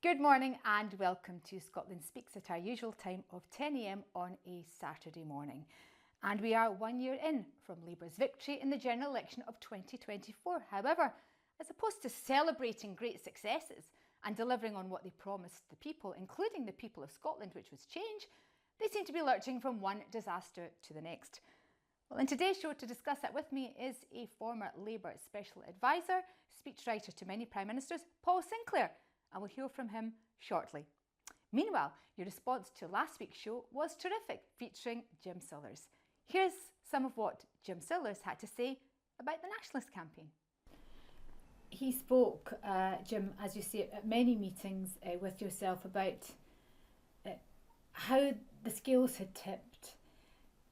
Good morning and welcome to Scotland Speaks at our usual time of 10 a.m. on a Saturday morning. And we are 1 year in from Labour's victory in the general election of 2024. However, as opposed to celebrating great successes and delivering on what they promised the people, including the people of Scotland, which was change, they seem to be lurching from one disaster to the next. Well, in today's show, to discuss that with me is a former Labour Special Advisor, speechwriter to many Prime Ministers, Paul Sinclair, and we'll hear from him shortly. Meanwhile, your response to last week's show was terrific, featuring Jim Sillars. Here's some of what Jim Sillars had to say about the Nationalist campaign. He spoke, Jim, as you say, at many meetings with yourself about how the scales had tipped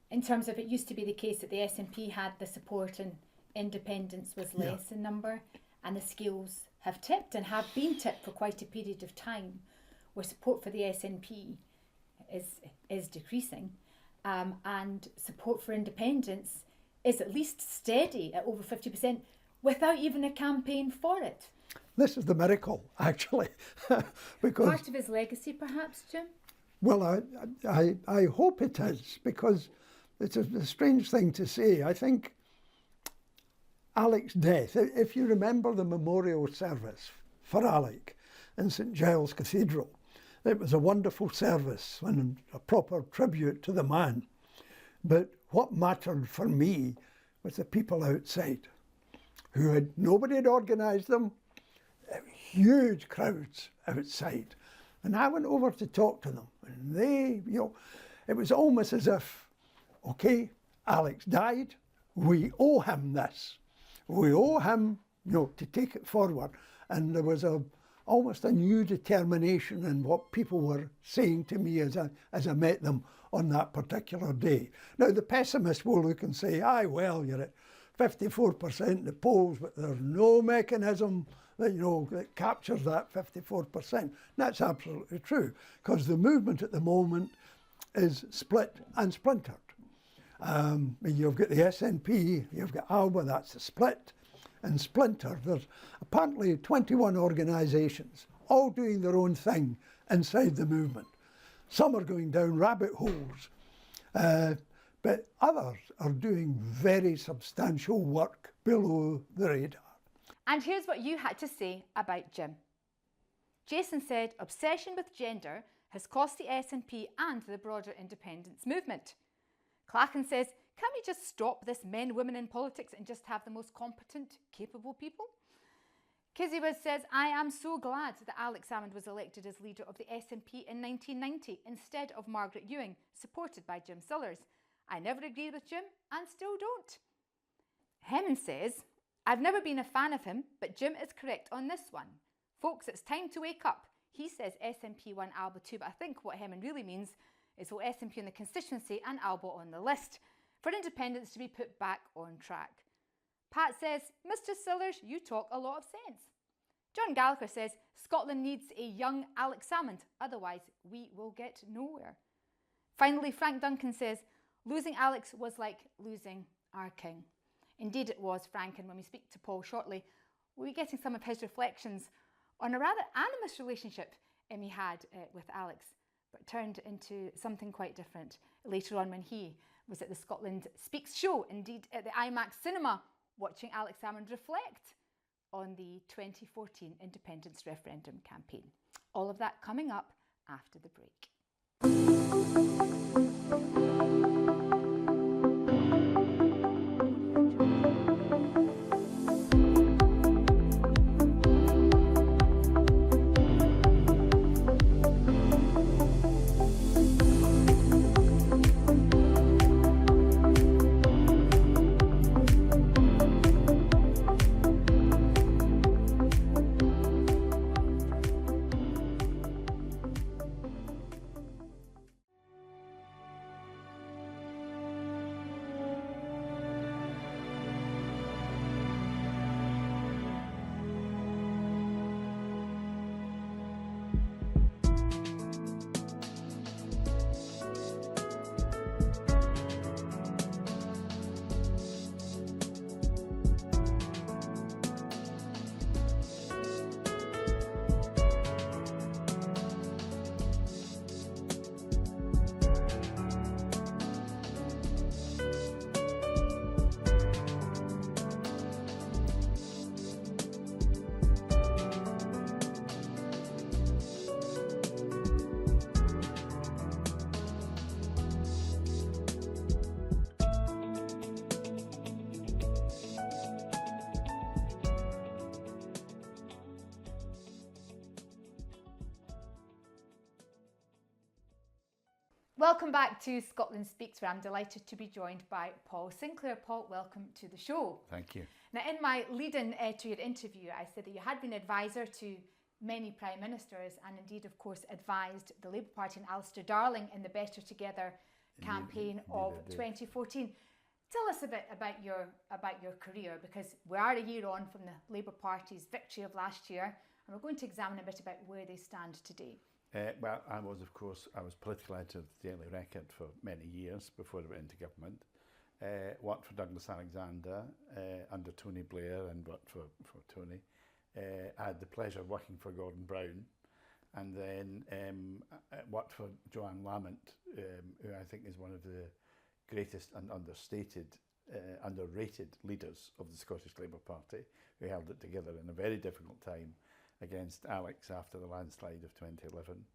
in terms of it used to be the case that the SNP had the support and independence was less in number, and the scales have tipped and have been tipped for quite a period of time, where support for the SNP is decreasing, and support for independence is at least steady at over 50% without even a campaign for it. This is the miracle, actually, because part of his legacy, perhaps, Jim. Well, I hope it is, because it's a strange thing to say. I think Alec's death, if you remember the memorial service for Alec in St Giles Cathedral, it was a wonderful service and a proper tribute to the man. But what mattered for me was the people outside, nobody had organised them, huge crowds outside. And I went over to talk to them, and they, it was almost as if, okay, Alec's died, we owe him this. We owe him, to take it forward. And there was almost a new determination in what people were saying to me as I met them on that particular day. Now, the pessimists will look and say, well, you're at 54% in the polls, but there's no mechanism that captures that 54%. That's absolutely true, because the movement at the moment is split and splintered. You've got the SNP, you've got Alba, that's the split and splinter. There's apparently 21 organisations, all doing their own thing inside the movement. Some are going down rabbit holes, but others are doing very substantial work below the radar. And here's what you had to say about Jim. Jason said, obsession with gender has cost the SNP and the broader independence movement. Clachan says, can we just stop this men, women in politics and just have the most competent, capable people? Kizzywiz says, I am so glad that Alec Salmond was elected as leader of the SNP in 1990 instead of Margaret Ewing, supported by Jim Sillars. I never agreed with Jim and still don't. Hemon says, I've never been a fan of him, but Jim is correct on this one. Folks, it's time to wake up. He says SNP won Alba too, but I think what Hemon really means is for SNP on the constituency and Alba on the list, for independence to be put back on track. Pat says, Mr Sillars, you talk a lot of sense. John Gallagher says, Scotland needs a young Alec Salmond, otherwise we will get nowhere. Finally, Frank Duncan says, losing Alex was like losing our king. Indeed it was, Frank, and when we speak to Paul shortly, we'll be getting some of his reflections on a rather animous relationship he had with Alex, but turned into something quite different later on when he was at the Scotland Speaks show, indeed at the IMAX cinema, watching Alex Salmond reflect on the 2014 independence referendum campaign. All of that coming up after the break. Welcome back to Scotland Speaks, where I'm delighted to be joined by Paul Sinclair. Paul, welcome to the show. Thank you. Now, in my lead-in to your interview, I said that you had been advisor to many Prime Ministers and indeed, of course, advised the Labour Party and Alistair Darling in the Better Together campaign of 2014. Tell us a bit about your career, because we are a year on from the Labour Party's victory of last year, and we're going to examine a bit about where they stand today. Well, I was political editor of the Daily Record for many years before I went into government. Worked for Douglas Alexander under Tony Blair and worked for Tony. I had the pleasure of working for Gordon Brown, and then worked for Joanne Lamont, who I think is one of the greatest and underrated leaders of the Scottish Labour Party, who held it together in a very difficult time against Alex after the landslide of 2011.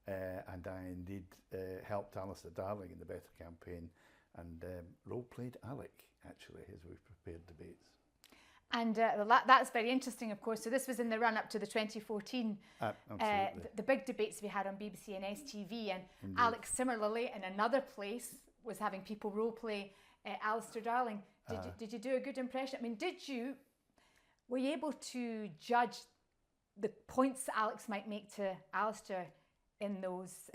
And I indeed helped Alistair Darling in the Better campaign and role-played Alec, actually, as we prepared debates. And that's very interesting, of course. So this was in the run-up to the 2014, the big debates we had on BBC and STV, and indeed. Alex similarly in another place was having people role-play Alistair Darling. Did you do a good impression? I mean, were you able to judge the points that Alex might make to Alistair in those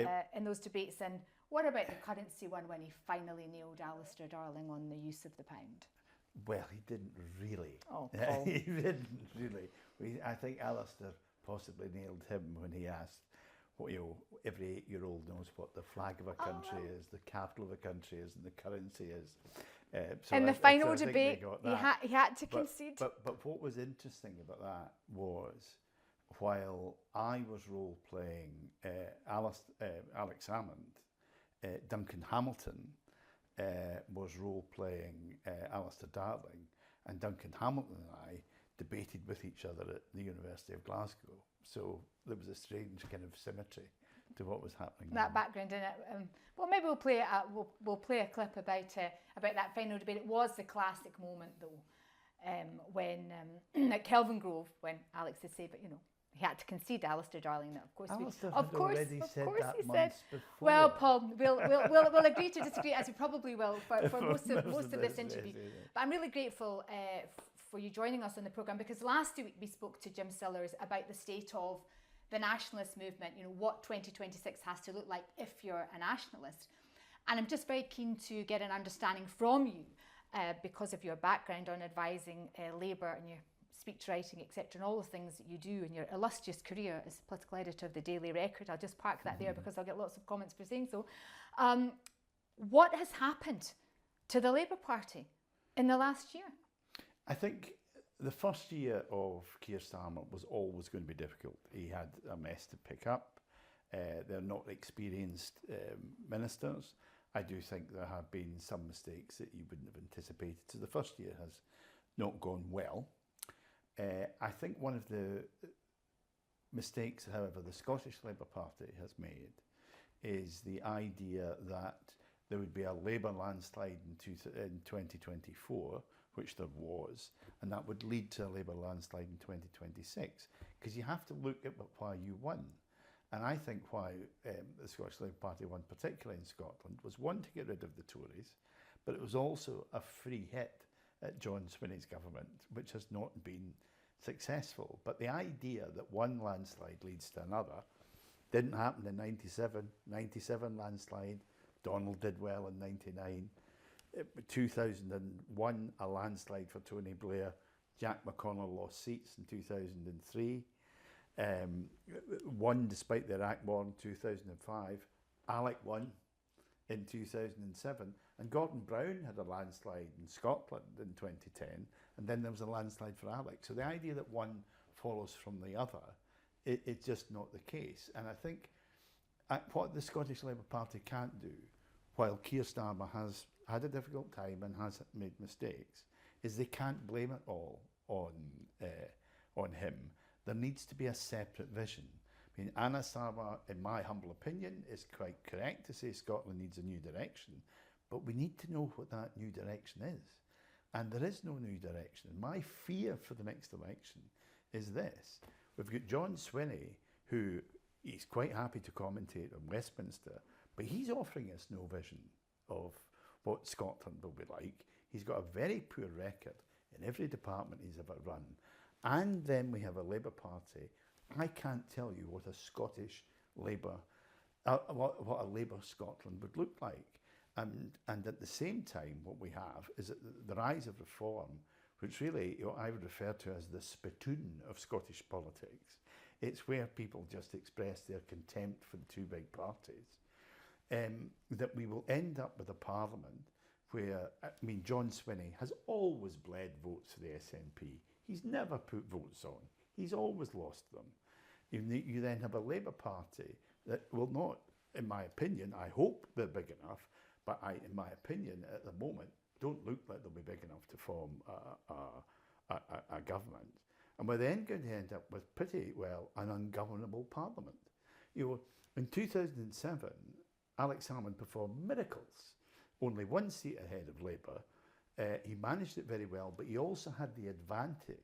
debates? And what about the currency one when he finally nailed Alistair Darling on the use of the pound? Well, he didn't really. Oh, Paul. He didn't really. I think Alistair possibly nailed him when he asked, every 8-year-old knows what the flag of a country is, the capital of a country is, and the currency is. So in the final debate, he had to concede. But what was interesting about that was, while I was role-playing Alex Salmond, Duncan Hamilton was role-playing Alistair Darling, and Duncan Hamilton and I debated with each other at the University of Glasgow. So there was a strange kind of symmetry to what was happening. That background in it. Well, maybe we'll play a clip about that final debate. It was the classic moment, though, when at Kelvin Grove, when Alex did say, but he had to concede Alistair Darling. That, of course, he said. Well, Paul, we'll agree to disagree, as we probably will for most of this interview. But I'm really grateful for you joining us on the programme, because last week we spoke to Jim Sillars about the state of the nationalist movement. What 2026 has to look like if you're a nationalist. And I'm just very keen to get an understanding from you, because of your background on advising Labour and your speech writing, etc., and all the things that you do in your illustrious career as political editor of the Daily Record. I'll just park that there because I'll get lots of comments for saying so. What has happened to the Labour Party in the last year? I think the first year of Keir Starmer was always going to be difficult. He had a mess to pick up. They're not experienced ministers. I do think there have been some mistakes that you wouldn't have anticipated. So the first year has not gone well. I think one of the mistakes, however, the Scottish Labour Party has made is the idea that there would be a Labour landslide in 2024, which there was, and that would lead to a Labour landslide in 2026, because you have to look at why you won. And I think why the Scottish Labour Party won, particularly in Scotland, was one, to get rid of the Tories, but it was also a free hit at John Swinney's government, which has not been successful. But the idea that one landslide leads to another didn't happen in 97. 97 landslide, Donald did well in 99. 2001, a landslide for Tony Blair. Jack McConnell lost seats in 2003. Won despite the Iraq War in 2005. Alec won in 2007. And Gordon Brown had a landslide in Scotland in 2010, and then there was a landslide for Alec. So the idea that one follows from the other, it's just not the case. And I think what the Scottish Labour Party can't do, while Keir Starmer has had a difficult time and has made mistakes, is they can't blame it all on him. There needs to be a separate vision. I mean, Anna Starmer, in my humble opinion, is quite correct to say Scotland needs a new direction, but we need to know what that new direction is. And there is no new direction. And my fear for the next election is this. We've got John Swinney, who is quite happy to commentate on Westminster, But he's offering us no vision of what Scotland will be like. He's got a very poor record in every department he's ever run. And then we have a Labour Party. I can't tell you what a Scottish Labour, what a Labour Scotland would look like. And at the same time, what we have is that the rise of reform, which really I would refer to as the spittoon of Scottish politics. It's where people just express their contempt for the two big parties. That we will end up with a parliament where, I mean, John Swinney has always bled votes for the SNP. He's never put votes on. He's always lost them. You then have a Labour Party that will not, in my opinion, I hope they're big enough, but in my opinion, at the moment, don't look like they'll be big enough to form a government. And we're then going to end up with pretty well an ungovernable parliament. You know, in 2007, Alex Salmond performed miracles, only one seat ahead of Labour. He managed it very well, but he also had the advantage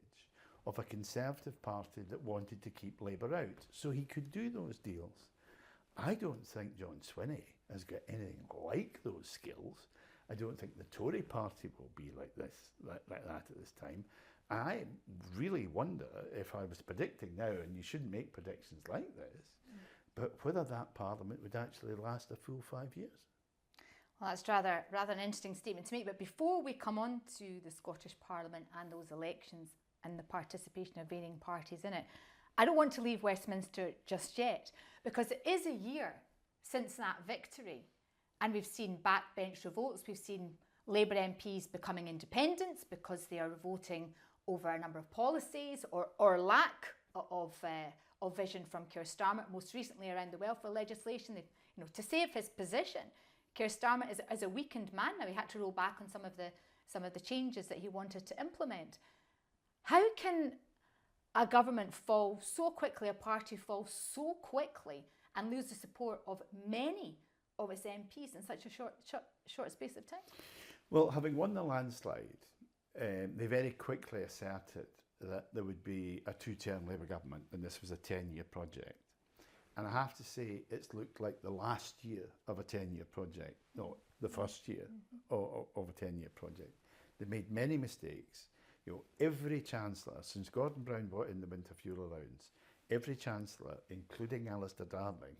of a Conservative Party that wanted to keep Labour out, so he could do those deals. I don't think John Swinney has got anything like those skills. I don't think the Tory party will be like that at this time. I really wonder if I was predicting now, and you shouldn't make predictions like this, but whether that parliament would actually last a full 5 years. Well, that's rather an interesting statement to make. But before we come on to the Scottish Parliament and those elections and the participation of varying parties in it, I don't want to leave Westminster just yet, because it is a year since that victory. And we've seen backbench revolts, we've seen Labour MPs becoming independents because they are voting over a number of policies or lack of vision from Keir Starmer, most recently around the welfare legislation. To save his position, Keir Starmer is a weakened man now. He had to roll back on some of the changes that he wanted to implement. How can a government fall so quickly, a party fall so quickly and lose the support of many of its MPs in such a short space of time? Well, having won the landslide, they very quickly asserted that there would be a two-term Labour government and this was a 10-year project. And I have to say, it's looked like the last year of a 10-year project, no, the first year of a 10-year project. They made many mistakes. Every Chancellor, since Gordon Brown brought in the winter fuel allowance, every Chancellor, including Alistair Darling,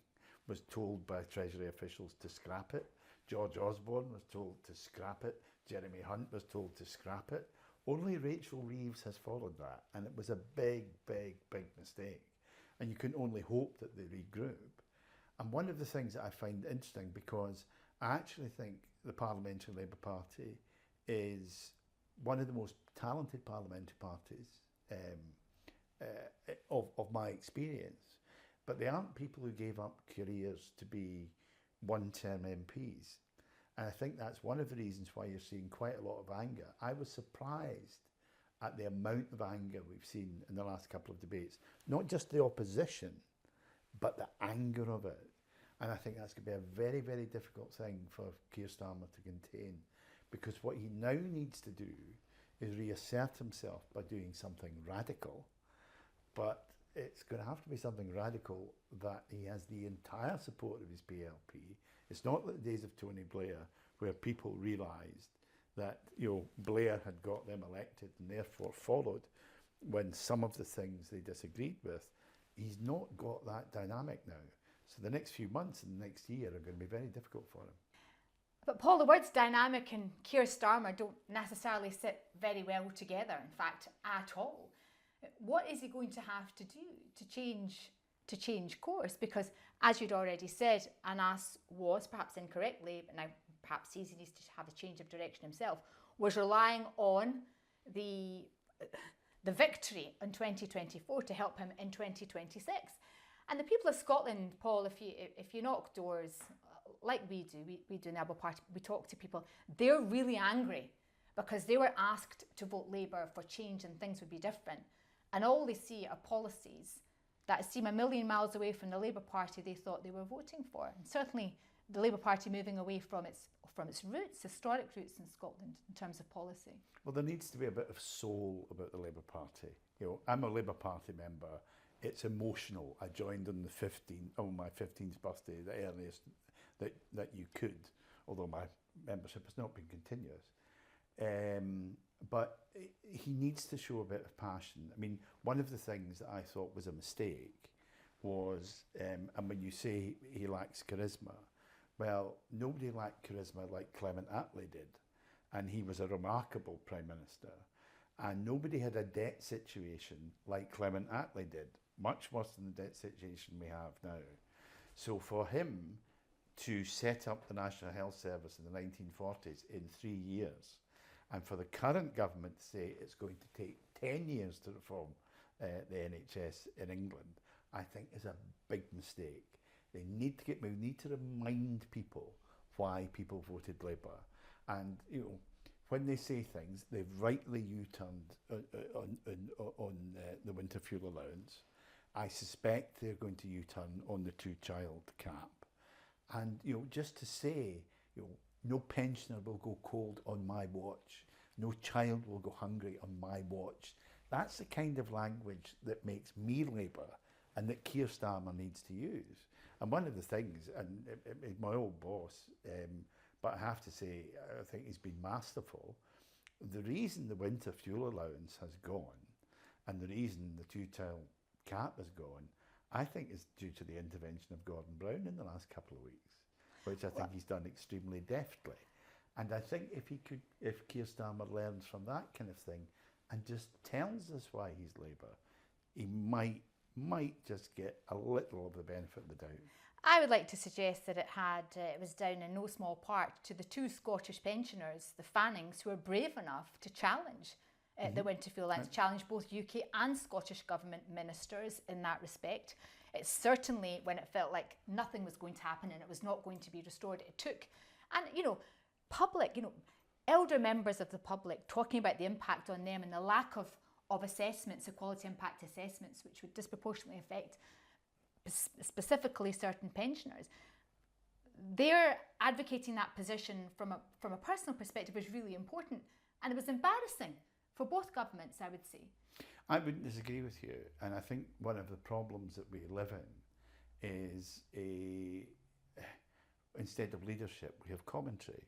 was told by Treasury officials to scrap it. George Osborne was told to scrap it. Jeremy Hunt was told to scrap it. Only Rachel Reeves has followed that, and it was a big, big, big mistake. And you can only hope that they regroup. And one of the things that I find interesting, because I actually think the Parliamentary Labour Party is one of the most talented parliamentary parties of my experience, but they aren't people who gave up careers to be one-term MPs. And I think that's one of the reasons why you're seeing quite a lot of anger. I was surprised at the amount of anger we've seen in the last couple of debates, not just the opposition, but the anger of it. And I think that's going to be a very, very difficult thing for Keir Starmer to contain, because what he now needs to do is reassert himself by doing something radical, but it's going to have to be something radical that he has the entire support of his PLP. It's not like the days of Tony Blair, where people realised that Blair had got them elected and therefore followed when some of the things they disagreed with. He's not got that dynamic now. So the next few months and the next year are going to be very difficult for him. But Paul, the words dynamic and Keir Starmer don't necessarily sit very well together, in fact, at all. What is he going to have to do to change course? Because, as you'd already said, Anas was, perhaps incorrectly, but now perhaps he needs to have a change of direction himself, was relying on the victory in 2024 to help him in 2026. And the people of Scotland, Paul, if you knock doors like we do in the Labour Party, we talk to people, they're really angry because they were asked to vote Labour for change and things would be different. And all they see are policies that seem a million miles away from the Labour Party they thought they were voting for. And certainly the Labour Party moving away from its roots, historic roots in Scotland in terms of policy. Well, there needs to be a bit of soul about the Labour Party. I'm a Labour Party member. It's emotional. I joined on my 15th birthday, that you could, although my membership has not been continuous. But he needs to show a bit of passion. I mean, one of the things that I thought was a mistake was, and when you say he lacks charisma, well, nobody lacked charisma like Clement Attlee did, and he was a remarkable Prime Minister. And nobody had a debt situation like Clement Attlee did, much worse than the debt situation we have now. So for him to set up the National Health Service in the 1940s in 3 years, and for the current government to say it's going to take 10 years to reform the NHS in England, I think is a big mistake. We need to remind people why people voted Labour. And, you know, when they say things, they've rightly U-turned on the winter fuel allowance. I suspect they're going to U-turn on the two-child cap. And, you know, just to say, you know, no pensioner will go cold on my watch, no child will go hungry on my watch. That's the kind of language that makes me Labour and that Keir Starmer needs to use. And one of the things, and my old boss, but I have to say, I think he's been masterful. The reason the winter fuel allowance has gone and the reason the two-child cap has gone, I think is due to the intervention of Gordon Brown in the last couple of weeks, which I think he's done extremely deftly. And I think if Keir Starmer learns from that kind of thing and just tells us why he's Labour, he might just get a little of the benefit of the doubt. I would like to suggest that it was down in no small part to the two Scottish pensioners, the Fannings, who were brave enough to challenge the winter fuel allowance, challenge both UK and Scottish government ministers in that respect. It's certainly when it felt like nothing was going to happen and it was not going to be restored, it took. And, you know, elder members of the public talking about the impact on them and the lack of assessments, equality impact assessments, which would disproportionately affect specifically certain pensioners. They're advocating that position from a personal perspective is really important, and it was embarrassing for both governments, I would say. I wouldn't disagree with you, and I think one of the problems that we live in is instead of leadership, we have commentary.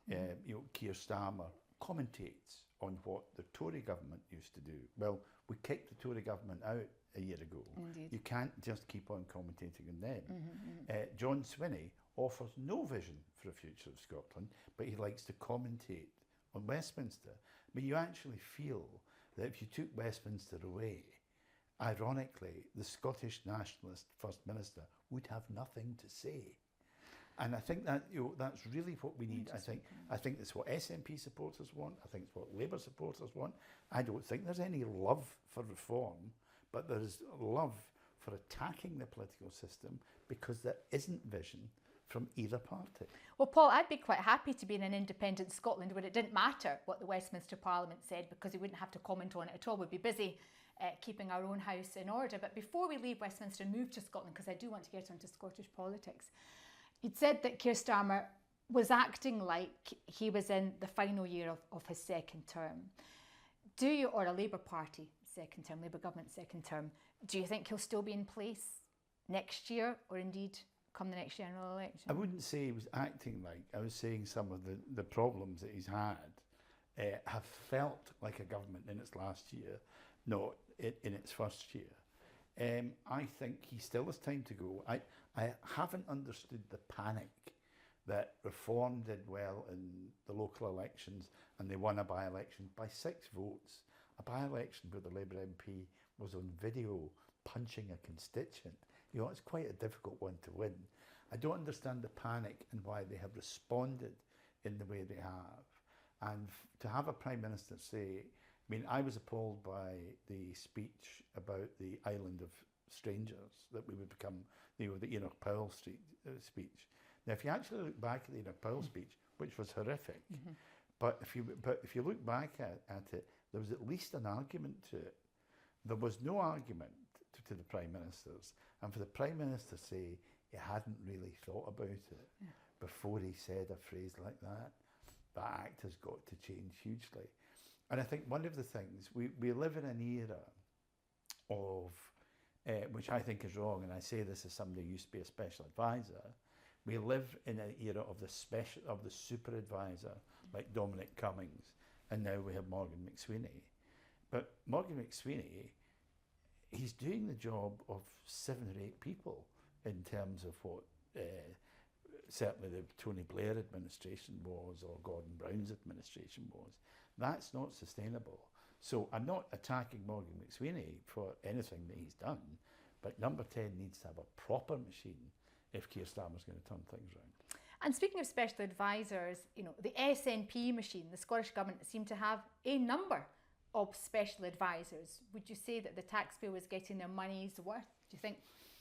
You know, Keir Starmer commentates on what the Tory government used to do. Well, we kicked the Tory government out a year ago. Indeed. You can't just keep on commentating on them. John Swinney offers no vision for the future of Scotland, but he likes to commentate on Westminster. But you actually feel that if you took Westminster away, ironically, the Scottish nationalist First Minister would have nothing to say. And I think that, you know, that's really what we need. I think that's what SNP supporters want. I think it's what Labour supporters want. I don't think there's any love for reform, but there is love for attacking the political system because there isn't vision from either party. Well, Paul, I'd be quite happy to be in an independent Scotland where it didn't matter what the Westminster Parliament said because we wouldn't have to comment on it at all. We'd be busy keeping our own house in order. But before we leave Westminster and move to Scotland, because I do want to get onto Scottish politics, you'd said that Keir Starmer was acting like he was in the final year of his second term. Do you, or a Labour Party second term, Labour government second term, do you think he'll still be in place next year or indeed come the next general election? I wouldn't say he was acting like. I was saying some of the problems that he's had have felt like a government in its last year, not in its first year. I think he still has time to go. I haven't understood the panic that Reform did well in the local elections and they won a by-election by 6 votes. A by-election where the Labour MP was on video punching a constituent. You know, it's quite a difficult one to win. I don't understand the panic and why they have responded in the way they have. And to have a Prime Minister say, I mean, I was appalled by the speech about the island of strangers, that we would become, you know, the Enoch Powell speech. Now, if you actually look back at the Enoch Powell speech, which was horrific, but if you look back at it, there was at least an argument to it. There was no argument to the Prime Ministers, and for the Prime Minister to say he hadn't really thought about it before he said a phrase like that, that act has got to change hugely. And I think one of the things, we live in an era of, which I think is wrong, and I say this as somebody who used to be a special advisor, We live in an era of the super advisor like Dominic Cummings, and now we have Morgan McSweeney. But Morgan McSweeney, he's doing the job of 7 or 8 people in terms of what certainly the Tony Blair administration was, or Gordon Brown's administration was. That's not sustainable. So I'm not attacking Morgan McSweeney for anything that he's done, but number 10 needs to have a proper machine if Keir Starmer's going to turn things around. And speaking of special advisors, you know, the SNP machine, the Scottish Government seemed to have a number of special advisors. Would you say that the taxpayer was getting their money's worth? Do you think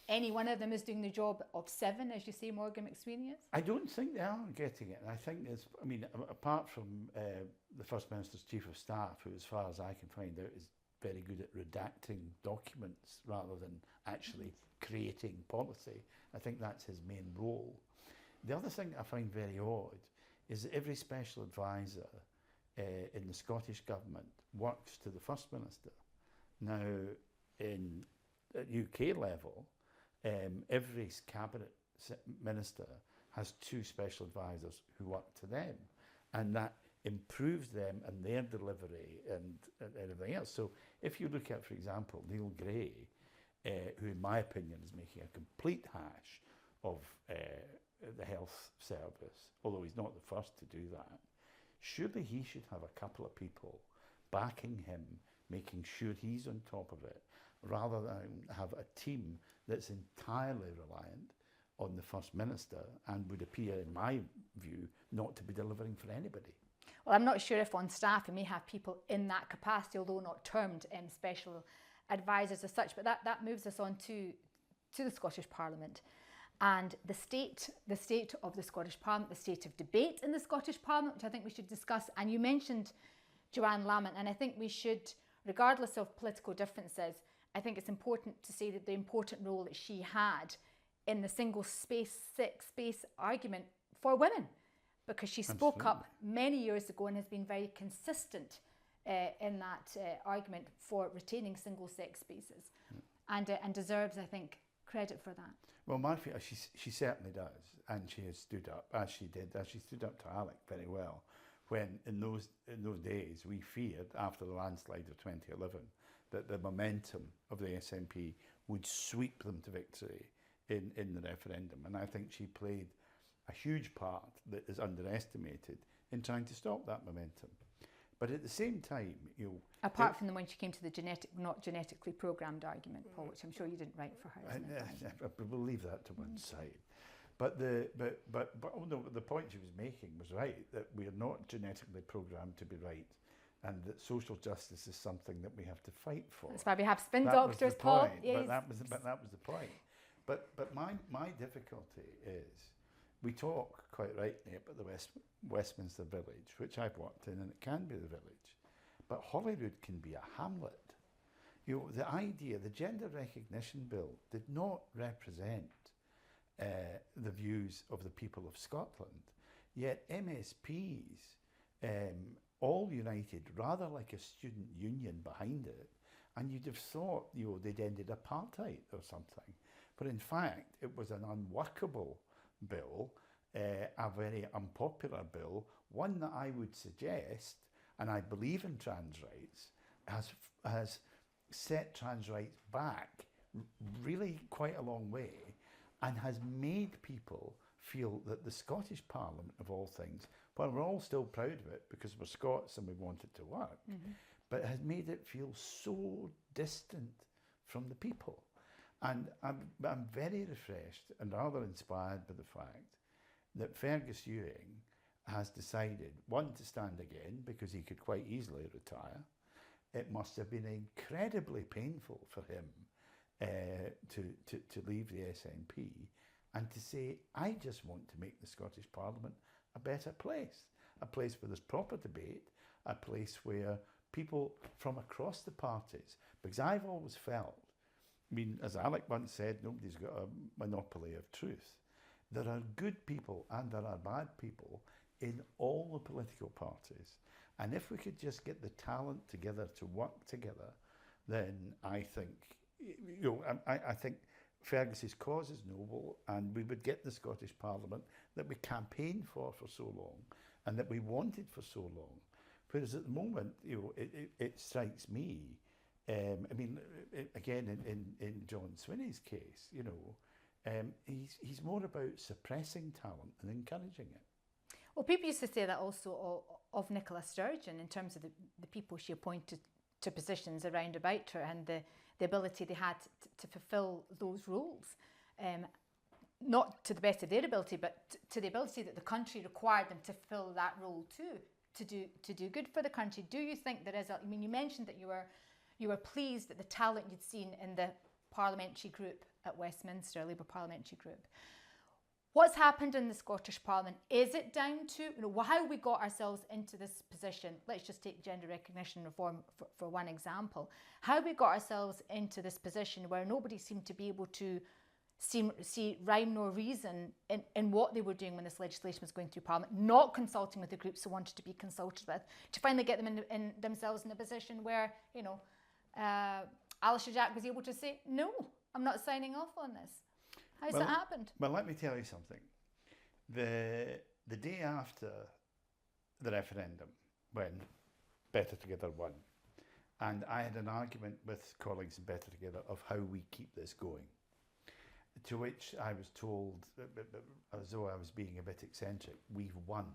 any one of them is doing the job of 7, as you say Morgan McSweeney is? I don't think they are getting it. And I think there's, I mean, apart from the First Minister's Chief of Staff, who, as far as I can find out, is very good at redacting documents rather than actually creating policy. I think that's his main role. The other thing I find very odd is that every special advisor in the Scottish Government works to the First Minister. Now, at UK level, every cabinet minister has 2 special advisors who work to them, and that improves them and their delivery and everything else. So if you look at, for example, Neil Gray, who in my opinion is making a complete hash of the health service, although he's not the first to do that, surely he should have a couple of people backing him, making sure he's on top of it, rather than have a team that's entirely reliant on the First Minister and would appear, in my view, not to be delivering for anybody. Well, I'm not sure if on staff we may have people in that capacity, although not termed special advisors as such, but that moves us on to the Scottish Parliament and the state of the Scottish Parliament, the state of debate in the Scottish Parliament, which I think we should discuss. And you mentioned Joanne Lamont, and I think we should, regardless of political differences, I think it's important to say that the important role that she had in the single sex space argument for women, because she spoke up many years ago and has been very consistent in that argument for retaining single sex spaces, and deserves, I think, credit for that. Well, my feel, she certainly does, and she has stood up, as she stood up to Alec very well, when in those days we feared, after the landslide of 2011, that the momentum of the SNP would sweep them to victory in the referendum. And I think she played a huge part that is underestimated in trying to stop that momentum. But at the same time, apart from the when she came to the not genetically programmed argument, Paul, which I'm sure you didn't write for her. We'll leave that to one side. But the point she was making was right, that we are not genetically programmed to be right, and that social justice is something that we have to fight for. That's why we have spin doctors, Paul. But that was the point. But my difficulty is, we talk quite rightly about the Westminster Village, which I've worked in, and it can be the village, but Holyrood can be a hamlet. The idea, the Gender Recognition Bill did not represent the views of the people of Scotland, yet MSPs all united, rather like a student union behind it, and you'd have thought they'd ended apartheid or something. But in fact, it was an unworkable bill, a very unpopular bill, one that I would suggest, and I believe in trans rights, has set trans rights back really quite a long way, and has made people feel that the Scottish Parliament, of all things, well, we're all still proud of it because we're Scots and we want it to work, but has made it feel so distant from the people. And I'm very refreshed and rather inspired by the fact that Fergus Ewing has decided, one, to stand again because he could quite easily retire. It must have been incredibly painful for him to leave the SNP and to say, I just want to make the Scottish Parliament a better place, a place where there's proper debate, a place where people from across the parties, because I've always felt, I mean, as Alec once said, nobody's got a monopoly of truth. There are good people and there are bad people in all the political parties. And if we could just get the talent together to work together, then I think, I think Fergus's cause is noble, and we would get the Scottish Parliament that we campaigned for so long and that we wanted for so long. Whereas at the moment, it strikes me, again, in John Swinney's case, he's more about suppressing talent than encouraging it. Well, people used to say that also of Nicola Sturgeon in terms of the people she appointed to positions around about her and the ability they had to fulfil those roles. Not to the best of their ability, but to the ability that the country required them to fill that role too, to do good for the country. Do you think there is you mentioned that you were pleased at the talent you'd seen in the parliamentary group at Westminster, Labour parliamentary group. What's happened in the Scottish Parliament? Is it down to how we got ourselves into this position? Let's just take gender recognition reform for one example. How we got ourselves into this position where nobody seemed to be able to see rhyme nor reason in what they were doing when this legislation was going through Parliament, not consulting with the groups who wanted to be consulted with, to finally get them in themselves in a position where, Alistair Jack was able to say, no, I'm not signing off on this. How's that happened? Well, let me tell you something. The day after the referendum, when Better Together won, and I had an argument with colleagues in Better Together of how we keep this going, to which I was told, as though I was being a bit eccentric, we've won.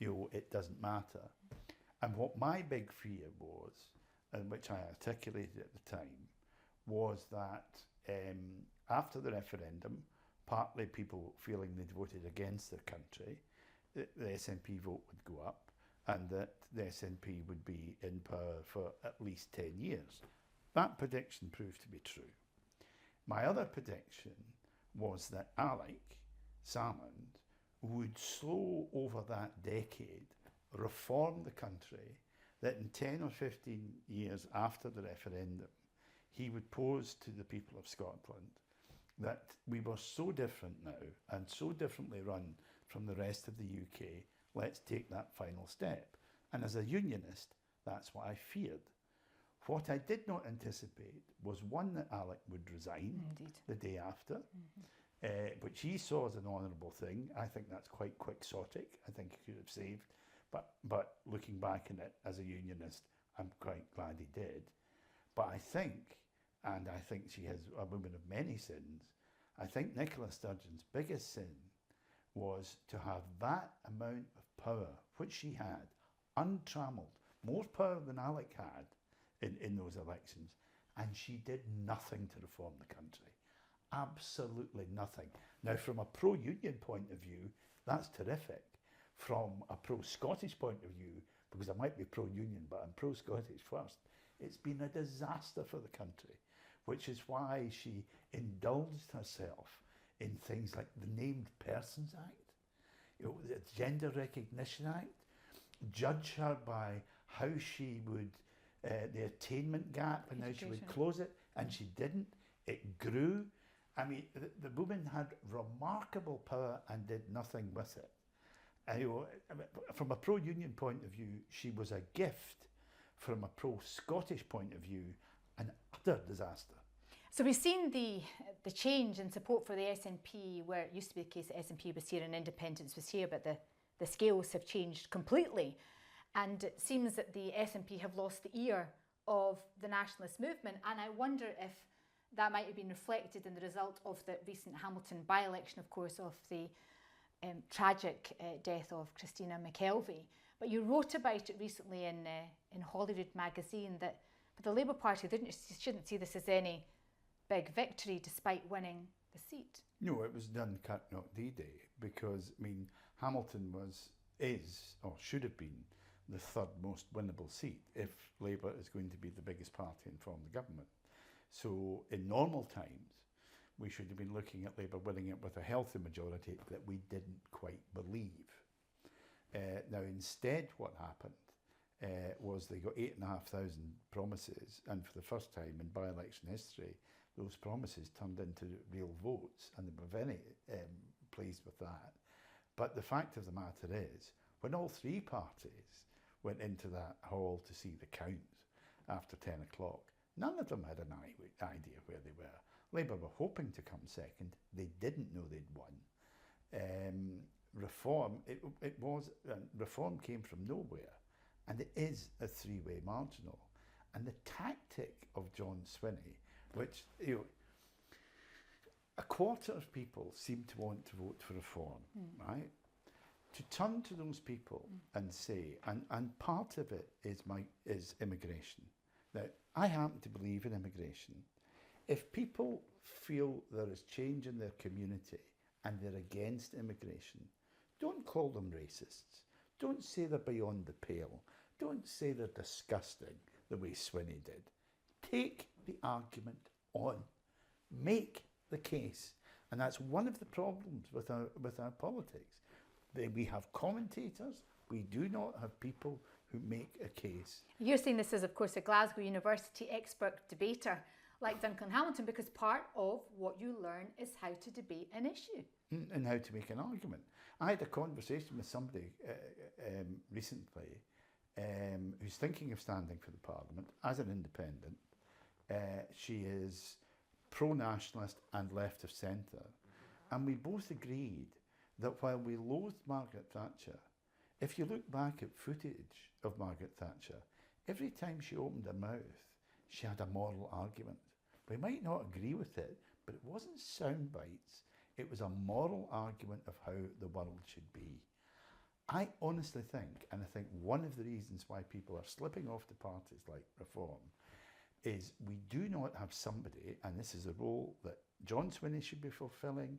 It doesn't matter. And what my big fear was, and which I articulated at the time, was that after the referendum, partly people feeling they'd voted against their country, the SNP vote would go up and that the SNP would be in power for at least 10 years. That prediction proved to be true. My other prediction was that Alec Salmond would slow over that decade, reform the country, that in 10 or 15 years after the referendum, he would pose to the people of Scotland that we were so different now and so differently run from the rest of the UK, let's take that final step. And as a unionist, that's what I feared. What I did not anticipate was, one, that Alec would resign the day after, which he saw as an honourable thing. I think that's quite quixotic. I think he could have saved. But looking back on it as a unionist, I'm quite glad he did. But I think, and I think she is a woman of many sins, I think Nicola Sturgeon's biggest sin was to have that amount of power, which she had, untrammelled, more power than Alec had in those elections, and she did nothing to reform the country. Absolutely nothing. Now, from a pro-union point of view, that's terrific. From a pro-Scottish point of view, because I might be pro-union, but I'm pro-Scottish first, it's been a disaster for the country, which is why she indulged herself in things like the Named Persons Act, the Gender Recognition Act, judge her by how she would, the attainment gap, and how she would close it, and she didn't. It grew. I mean, the woman had remarkable power and did nothing with it. From a pro-union point of view, she was a gift. From a pro-Scottish point of view, an utter disaster. So we've seen the change in support for the SNP, where it used to be the case that SNP was here and independence was here, but the scales have changed completely. And it seems that the SNP have lost the ear of the nationalist movement. And I wonder if that might have been reflected in the result of the recent Hamilton by-election, of course, of the tragic death of Christina McKelvey. But you wrote about it recently in Holyrood magazine that for the Labour Party, shouldn't see this as any big victory despite winning the seat. No, it was done cut, not D-Day, because, Hamilton should have been the third most winnable seat if Labour is going to be the biggest party and form the government. So in normal times, we should have been looking at Labour winning it with a healthy majority that we didn't quite believe. Now, instead, what happened was they got 8,500 promises, and for the first time in by-election history, those promises turned into real votes, and they were very pleased with that. But the fact of the matter is, when all three parties went into that hall to see the count after 10 o'clock, none of them had an idea where they were. Labour were hoping to come second. They didn't know they'd won. Reform came from nowhere, and it is a three-way marginal. And the tactic of John Swinney, which a quarter of people seem to want to vote for reform, right? To turn to those people and say, and part of it is immigration. Now, I happen to believe in immigration. If people feel there is change in their community and they're against immigration, don't call them racists. Don't say they're beyond the pale. Don't say they're disgusting the way Swinney did. Take the argument on. Make the case. And that's one of the problems with our politics. We have commentators. We do not have people who make a case. You're saying this is, of course, a Glasgow University expert debater like Duncan Hamilton, because part of what you learn is how to debate an issue. And how to make an argument. I had a conversation with somebody recently who's thinking of standing for the Parliament as an independent. She is pro-nationalist and left of centre. And we both agreed that while we loathed Margaret Thatcher, if you look back at footage of Margaret Thatcher, every time she opened her mouth, she had a moral argument. We might not agree with it, but it wasn't sound bites. It was a moral argument of how the world should be. I honestly think, and I think one of the reasons why people are slipping off to parties like Reform, is we do not have somebody, and this is a role that John Swinney should be fulfilling,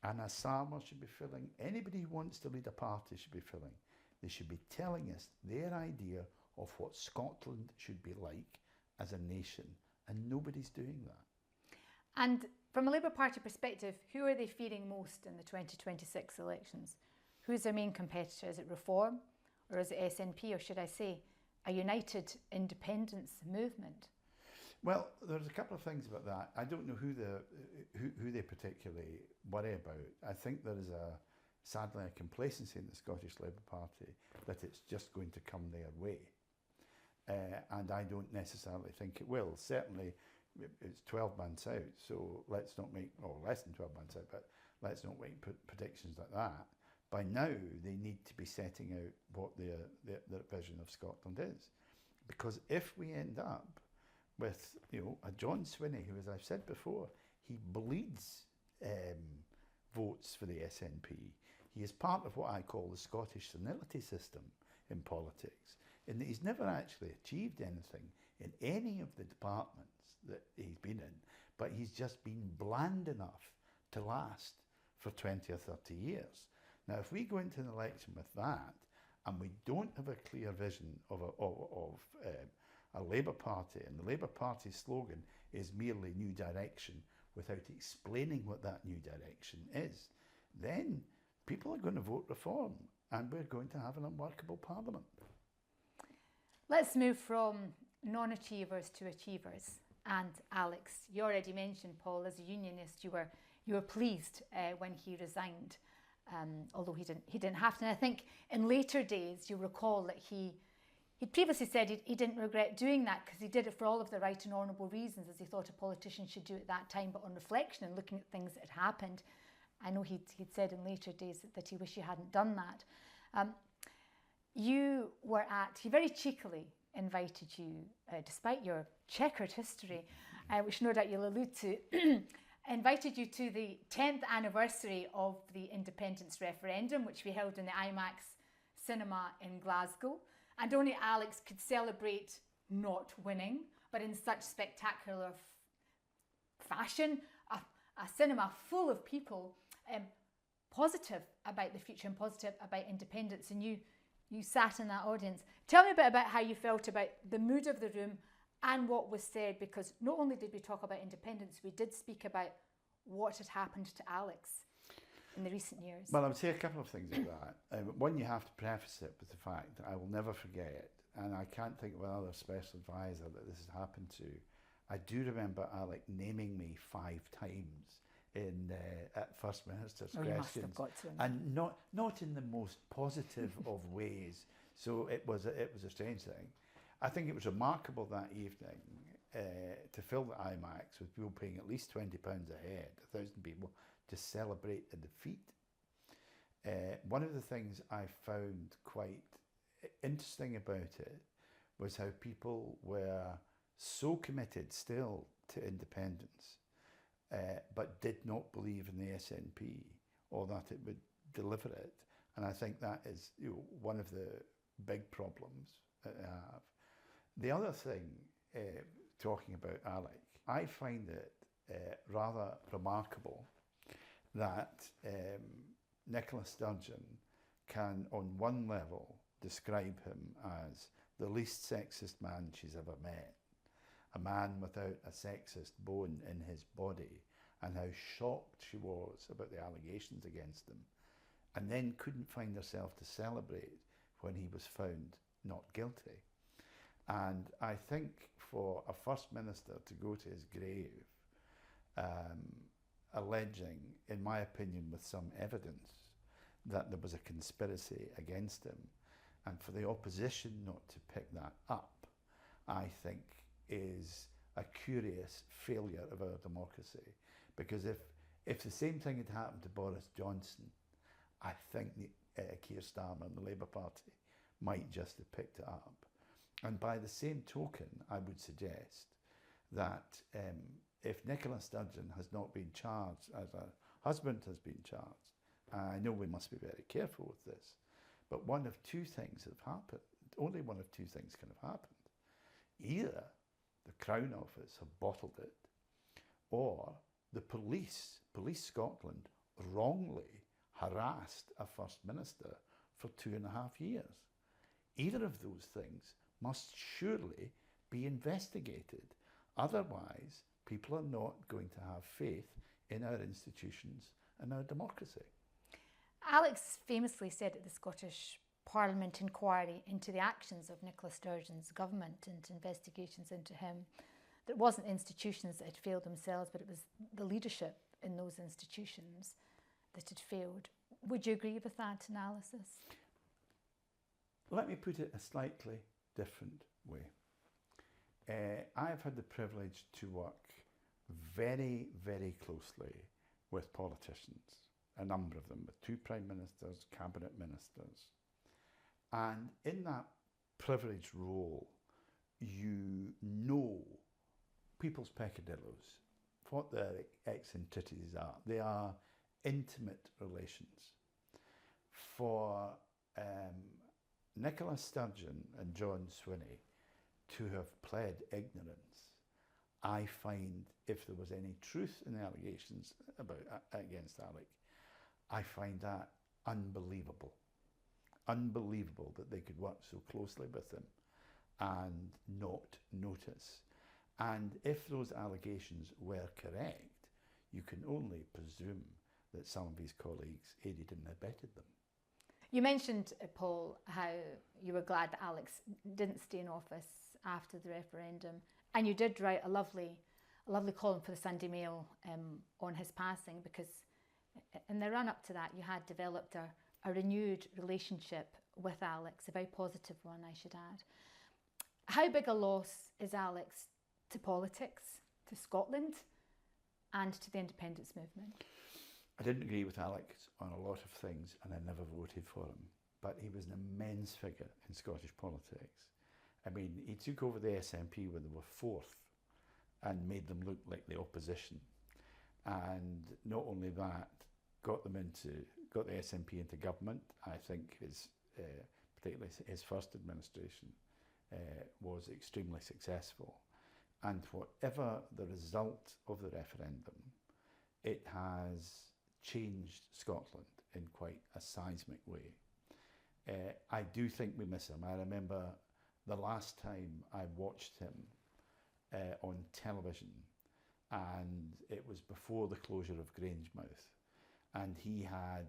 Anna Salmond should be filling, anybody who wants to lead a party should be filling. They should be telling us their idea of what Scotland should be like as a nation, and nobody's doing that. And from a Labour Party perspective, who are they fearing most in the 2026 elections? Who's their main competitor? Is it Reform, or is it SNP, or should I say, a united independence movement? Well, there's a couple of things about that. I don't know who they particularly worry about. I think there is sadly a complacency in the Scottish Labour Party that it's just going to come their way. And I don't necessarily think it will. Certainly, it's 12 months out, so let's not make, or less than 12 months out, but let's not make predictions like that. By now, they need to be setting out what their vision of Scotland is. Because if we end up with a John Swinney, who, as I've said before, he bleeds votes for the SNP. He is part of what I call the Scottish senility system in politics, in that he's never actually achieved anything in any of the departments that he's been in, but he's just been bland enough to last for 20 or 30 years. Now, if we go into an election with that, and we don't have a clear vision of a Labour Party, and the Labour Party's slogan is merely new direction without explaining what that new direction is, then people are going to vote Reform, and we're going to have an unworkable Parliament. Let's move from non-achievers to achievers. And Alex, you already mentioned, Paul, as a unionist, you were pleased when he resigned, although he didn't have to. And I think in later days, you recall that he'd previously said he didn't regret doing that because he did it for all of the right and honourable reasons, as he thought a politician should do at that time. But on reflection and looking at things that had happened, I know he'd said in later days that he wished he hadn't done that. He very cheekily invited you, despite your checkered history, which no doubt you'll allude to, invited you to the 10th anniversary of the independence referendum, which we held in the IMAX cinema in Glasgow. And only Alex could celebrate not winning, but in such spectacular fashion, a cinema full of people positive about the future and positive about independence. And you sat in that audience. Tell me a bit about how you felt about the mood of the room and what was said, because not only did we talk about independence, we did speak about what had happened to Alex in the recent years. Well, I would say a couple of things about that. One, you have to preface it with the fact that I will never forget, and I can't think of another special advisor that this has happened to. I do remember Alec naming me 5 times at First Minister's questions, you must have got to. And not in the most positive of ways. So it was a strange thing. I think it was remarkable that evening to fill the IMAX with people paying at least £20 a head, 1,000 people, to celebrate the defeat. One of the things I found quite interesting about it was how people were so committed still to independence, but did not believe in the SNP or that it would deliver it. And I think that is, you know, one of the big problems that I have. The other thing, talking about Alec, I find it rather remarkable that Nicola Sturgeon can, on one level, describe him as the least sexist man she's ever met, a man without a sexist bone in his body, and how shocked she was about the allegations against him, and then couldn't find herself to celebrate when he was found not guilty. And I think for a First Minister to go to his grave alleging, in my opinion, with some evidence, that there was a conspiracy against him, and for the opposition not to pick that up, I think is a curious failure of our democracy. Because if the same thing had happened to Boris Johnson, I think Keir Starmer and the Labour Party might just have picked it up. And by the same token, I would suggest that if Nicola Sturgeon has not been charged as her husband has been charged, I know we must be very careful with this, but one of two things have happened. Only one of two things can have happened. Either the Crown Office have bottled it, or the Police Scotland, wrongly harassed a First Minister for 2.5 years. Either of those things must surely be investigated. Otherwise, people are not going to have faith in our institutions and our democracy. Alex famously said at the Scottish Parliament inquiry into the actions of Nicola Sturgeon's government and investigations into him, that it wasn't institutions that had failed themselves, but it was the leadership in those institutions that had failed. Would you agree with that analysis? Let me put it a slightly different way. I've had the privilege to work very, very closely with politicians, a number of them, with 2 Prime Ministers, Cabinet Ministers. And in that privileged role, you know people's peccadillos, what their eccentricities are. They are intimate relations. For Nicola Sturgeon and John Swinney to have pled ignorance, I find, if there was any truth in the allegations against Alec, I find that unbelievable. Unbelievable that they could work so closely with him and not notice. And if those allegations were correct, you can only presume that some of his colleagues aided and abetted them. You mentioned, Paul, how you were glad that Alex didn't stay in office after the referendum, and you did write a lovely column for the Sunday Mail on his passing, because in the run-up to that you had developed a renewed relationship with Alex, a very positive one, I should add. How big a loss is Alex to politics, to Scotland, and to the independence movement? I didn't agree with Alex on a lot of things, and I never voted for him. But he was an immense figure in Scottish politics. I mean, he took over the SNP when they were 4th and made them look like the opposition. And not only that, got the SNP into government. I think particularly his first administration was extremely successful. And whatever the result of the referendum, it has changed Scotland in quite a seismic way. I do think we miss him. I remember the last time I watched him on television, and it was before the closure of Grangemouth, and he had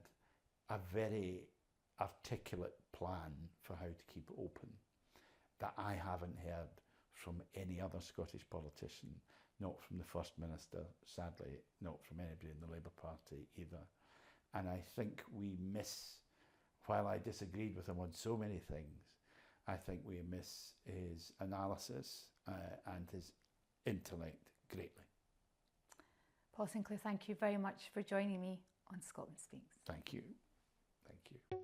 a very articulate plan for how to keep it open that I haven't heard from any other Scottish politician, not from the First Minister, sadly, not from anybody in the Labour Party either. And I think we miss, while I disagreed with him on so many things, I think we miss his analysis and his intellect greatly. Paul Sinclair, thank you very much for joining me on Scotland Speaks. Thank you. Thank you.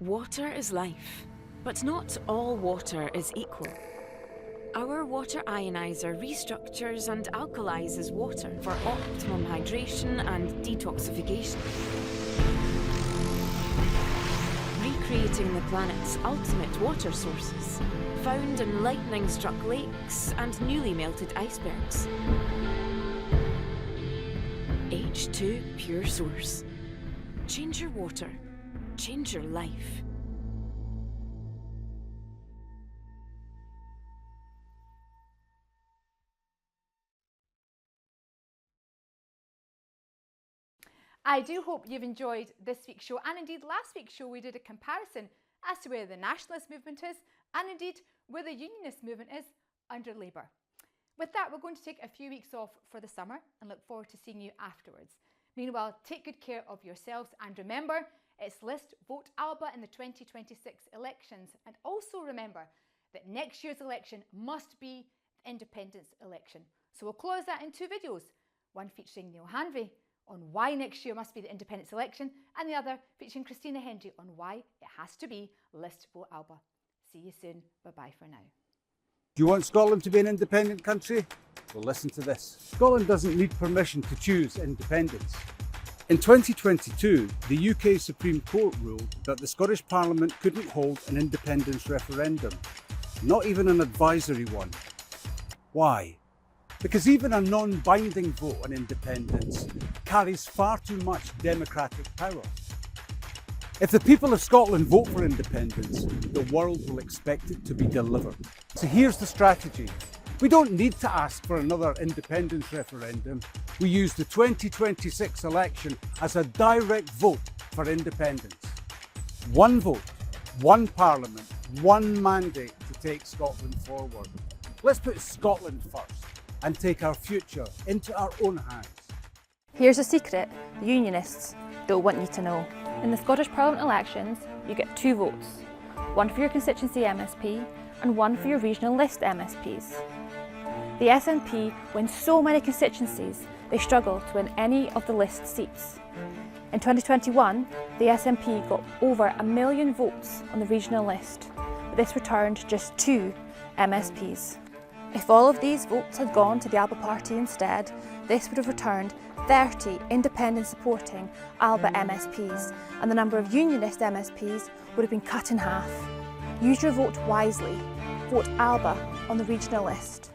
Water is life, but not all water is equal. Our water ionizer restructures and alkalizes water for optimum hydration and detoxification, recreating the planet's ultimate water sources, found in lightning-struck lakes and newly melted icebergs. H2 Pure Source. Change your water. Change your life. I do hope you've enjoyed this week's show, and indeed last week's show we did a comparison as to where the nationalist movement is and indeed where the unionist movement is under Labour. With that, we're going to take a few weeks off for the summer and look forward to seeing you afterwards. Meanwhile, take good care of yourselves and remember, it's List Vote Alba in the 2026 elections, and also remember that next year's election must be the independence election. So we'll close that in two videos, one featuring Neil Hanvey on why next year must be the independence election, and the other featuring Christina Hendry on why it has to be List Vote Alba. See you soon. Bye-bye for now. Do you want Scotland to be an independent country? Well, listen to this. Scotland doesn't need permission to choose independence. In 2022, the UK Supreme Court ruled that the Scottish Parliament couldn't hold an independence referendum, not even an advisory one. Why? Because even a non-binding vote on independence carries far too much democratic power. If the people of Scotland vote for independence, the world will expect it to be delivered. So here's the strategy. We don't need to ask for another independence referendum. We use the 2026 election as a direct vote for independence. One vote, one parliament, one mandate to take Scotland forward. Let's put Scotland first and take our future into our own hands. Here's a secret the Unionists don't want you to know. In the Scottish Parliament elections, you get two votes. One for your constituency MSP and one for your regional list MSPs. The SNP win so many constituencies, they struggle to win any of the list seats. In 2021, the SNP got over 1 million votes on the regional list, but this returned just 2 MSPs. If all of these votes had gone to the Alba Party instead, this would have returned 30 independent supporting Alba MSPs, and the number of unionist MSPs would have been cut in half. Use your vote wisely. Vote Alba on the regional list.